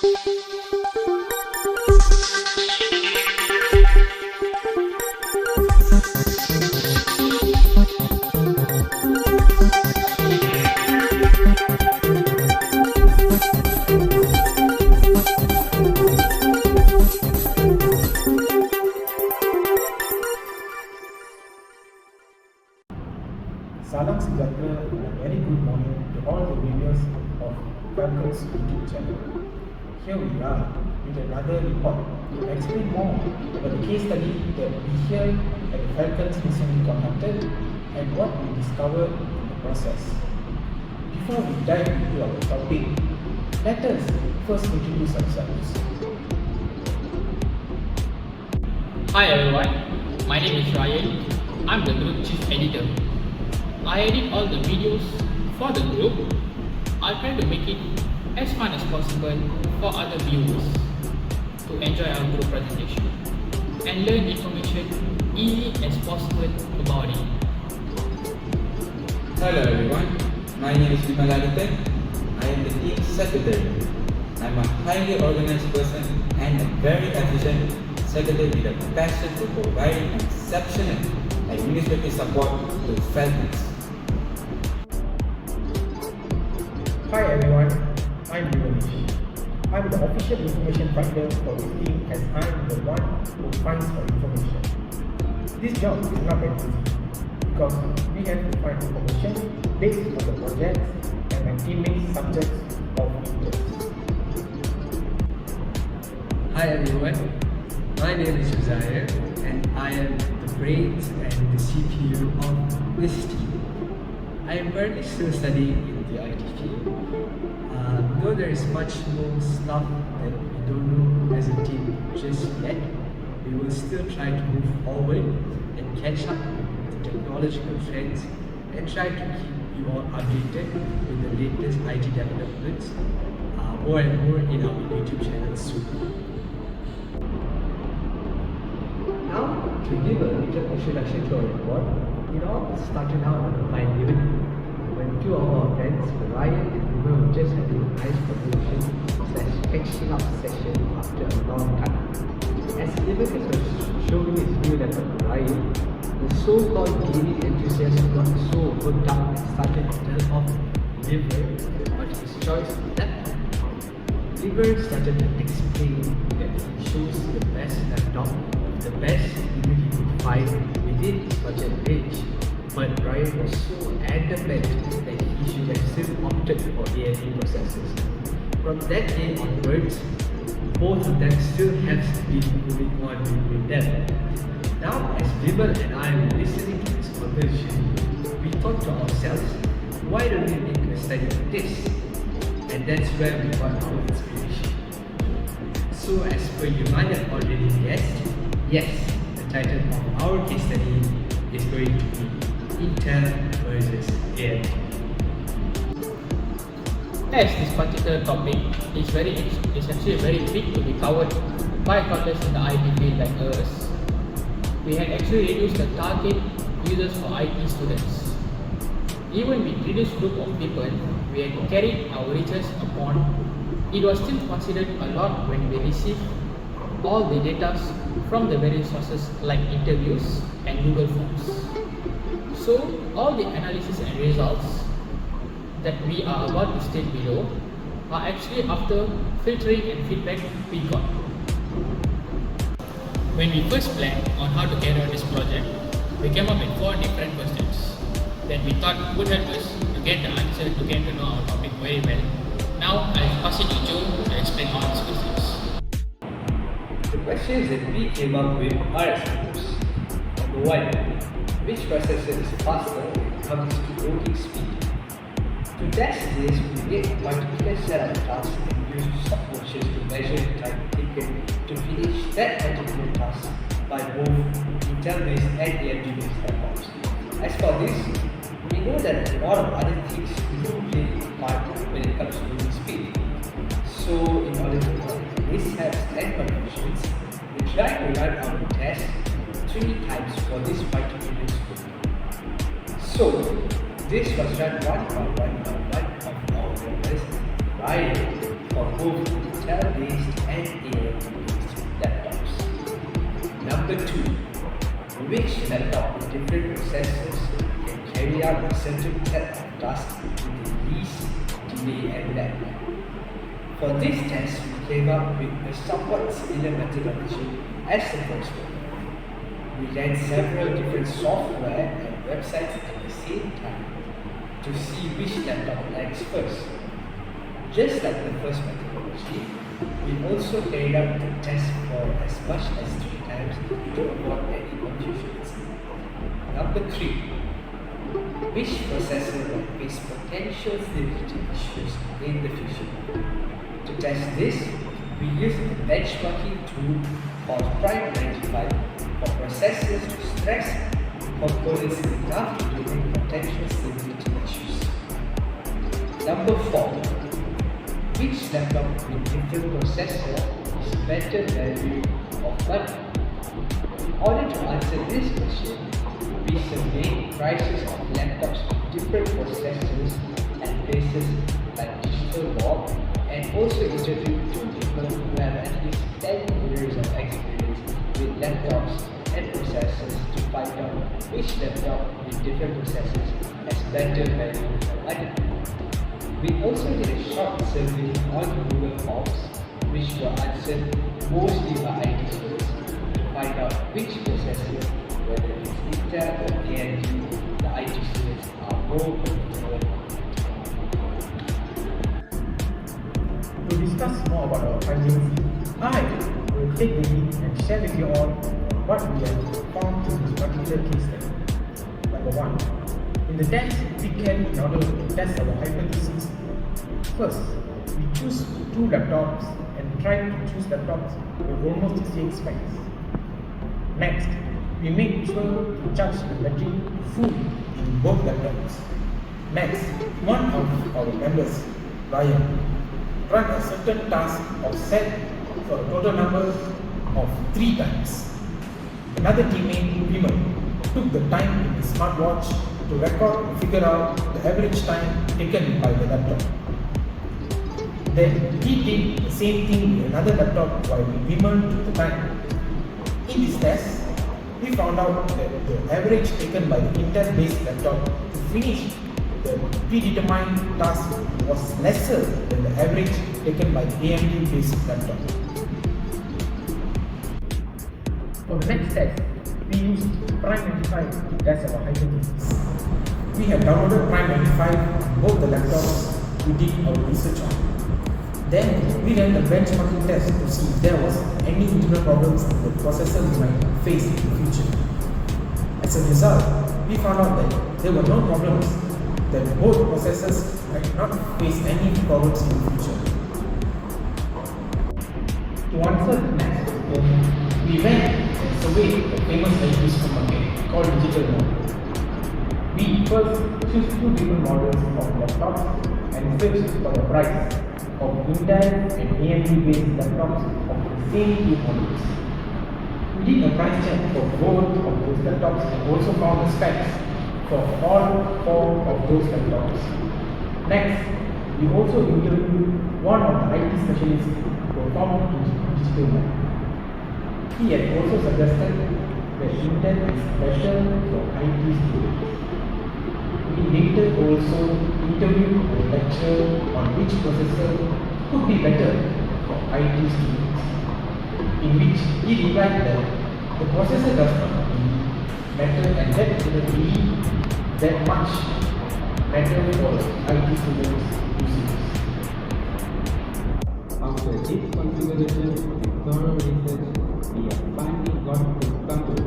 Salam Sejahtera and a very good morning to all the viewers of Falcons YouTube channel. Here we are with another report to explain more about the case study that we hear at the Falcons recently conducted and what we discovered in the process. Before we dive into our topic, let us first introduce ourselves. Hi everyone, my name is Ryan. I'm the group chief editor. I edit all the videos for the group. I try to make it as fun as possible for other viewers to enjoy our group presentation and learn information easy as possible about it. Hello everyone, my name is Vimaladithan. I am the team secretary. I'm a highly organized person and a very efficient secretary with a passion for providing exceptional administrative support to Falcons. Hi everyone, I'm Vimanesh. I'm the official information finder for this team as I'm the one who finds for information. This job is not that easy because we have to find information based on the projects and my teammates' subjects of interest. Hi everyone, my name is Uzziah and I am the brains and the CPU of this team. I am currently still studying in the IT field. Though there is much more stuff that we don't know as a team just yet, we will still try to move forward and catch up with the technological trends and try to keep you all updated with the latest IT developments more and more in our YouTube channel soon. Now, to give a little introduction to our report, it all started out on a fine evening when two of our friends, Ryan and River, were just having a nice conversation/catching up session after a long time. As Liverpool was showing his new laptop to Ryan, the so-called gaming enthusiast got so hooked up and started to tell off Liver about his choice of laptop. Liver started to explain that he chose the best laptop, the best CPU he could find within his budget range. But Ryan was so adamant that he should have still opted for AMD processors. From that day onwards, both of them still have been moving on with them. Now, as Vimal and I were listening to this conversation, we thought to ourselves, why don't we make a study of this? And that's where we got our inspiration. So, as per you might have already guessed, yes, the title of our case study is going to be Intel versus AMD. As this particular topic is actually very big to be covered by countless in the IT field like us, we had actually reduced the target users for IT students. Even with reduced group of people we had carried our research upon, it was still considered a lot when we received all the data from the various sources like interviews and Google Forms. So all the analysis and results that we are about to state below are actually after filtering and feedback we got. When we first planned on how to carry out this project, we came up with 4 different questions that we thought would help us to get the answer to get to know our topic very well. Now I'll pass it to Joe to explain all these questions. The questions that we came up with are as follows. Number 1. Which processor is faster when it comes to loading speed? To test this, we made a particular set of tasks and used stopwatches to measure the time taken to finish that particular task by both Intel-based and AMD-based platforms. As for this, we know that a lot of other things do play a part when it comes to loading speed. So, in order to avoid mishaps and confusions, we tried to run our test 3 times for this particular scope. So, this was run one of our members, Ryan, for both Intel Number 2. Which laptop with different processors can carry out a certain set of tasks with the least delay and lag? For this test, we came up with a somewhat similar methodology as the first one. We ran several different software and websites at the same time to see which laptop lags first. Just like the first methodology, we also carried out the test for as much as 3 times to avoid any confusions. Number 3. Which processor will face potential stability issues in the future? To test this, we used a benchmarking tool called Prime 95 for processors to stress components enough to prevent potential stability issues. Number 4. Which laptop with different processor is better value of money? In order to answer this question, we surveyed prices of laptops with different processors at places like Digital Board and also interviewed 2 people who have at least 10 years of experience with laptops and processors to find out which laptop with different processors has better value for money. We also did a short survey on Google Forms, which were answered mostly by IT students to find out which processor, whether it's Intel or AMD, the IT students are more comfortable. To discuss more about our findings, I will take the lead and share with you all what we have found in this particular case study. Number 1. In the test we carried in order to test our hypothesis, first we choose 2 laptops and tried to choose laptops with almost the same specs. Next, we made sure to charge the battery full in both laptops. Next, one of our members, Ryan, run a certain task of set for a total number of 3 times. Another teammate, Vimal, took the time in his smartwatch to record and figure out the average time taken by the laptop. Then he did the same thing with another laptop while Vimal took the time. In this test, we found out that the average taken by the Intel-based laptop to finish the predetermined task was lesser than the average taken by the AMD-based laptop. For the next test, we used Prime 95 to test our hypothesis. We have downloaded Prime 95 on both the laptops we did our research on. Then we ran the benchmarking test to see if there was any internal problems the processor might face in the future. As a result, we found out that there were no problems, that both processors might not face any problems in the future. To answer the next question, we went and surveyed the famous IT supermarket called Digital Board. We first chose 2 different models of laptops and searched for the price of Intel and AMD-based laptops of the same 2 models. We did a price check for both of those laptops and also found the specs for all 4 of those laptops. Next, we also interviewed one of the IT specialists who performed Digital Board. He had also suggested that Intel is better for IT students. We later also interviewed a lecturer on which processor could be better for IT students, in which he replied that the processor does not matter and that wouldn't be that much matter for IT students using it. After deep configuration and thorough research, we have finally got to come to